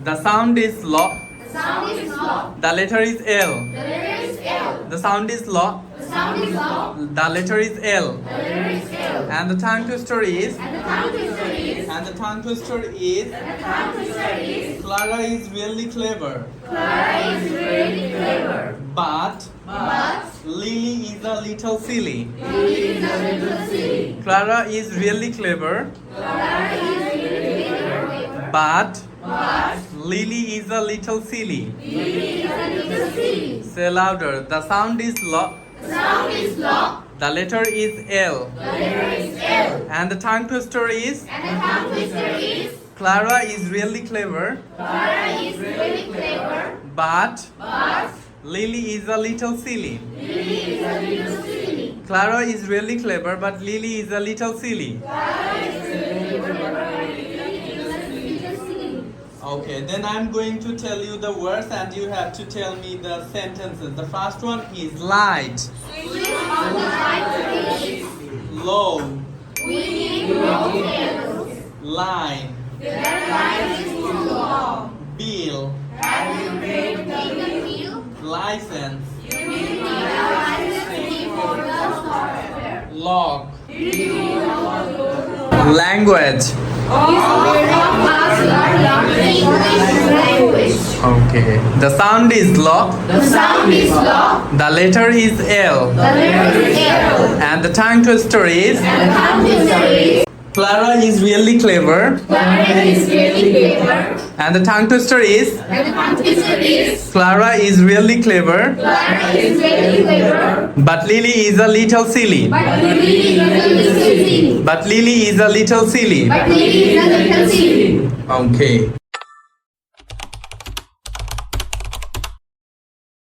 The sound is low. The sound is low. The letter is L. The letter is L. The sound is low. The sound is low. The letter is L. The letter is L. And the tongue twister is. And the tongue twister is. And the tongue twister is. And the tongue twister is. Clara is really clever. Clara is really clever. But But Lily is a little silly. Lily is a little silly. Clara is really clever. Clara is really clever. But But Lily is a little silly. Lily is a little silly. Say louder. The sound is low. The sound is low. The letter is L. The letter is L. And the tongue twister is. And the tongue twister is. Clara is really clever. Clara is really clever. But But Lily is a little silly. Lily is a little silly. Clara is really clever, but Lily is a little silly. Clara is really clever. Lily is a little silly. Okay, then I'm going to tell you the words and you have to tell me the sentences. The first one is light, Switch on the light switch. low, We need long cables. line, That line is too long. bill, Have you paid the bill? license, You need a license fee for the software. lock, Do you want to language. English language. Okay, the sound is low, The sound is low. the letter is L, The letter is L. and the tongue twister is. And the tongue twister is. Clara is really clever, Clara is really clever. and the tongue twister is. And the tongue twister is. Clara is really clever, Clara is really clever. but Lily is a little silly. But Lily is a little silly. But Lily is a little silly. But Lily is a little silly. Okay.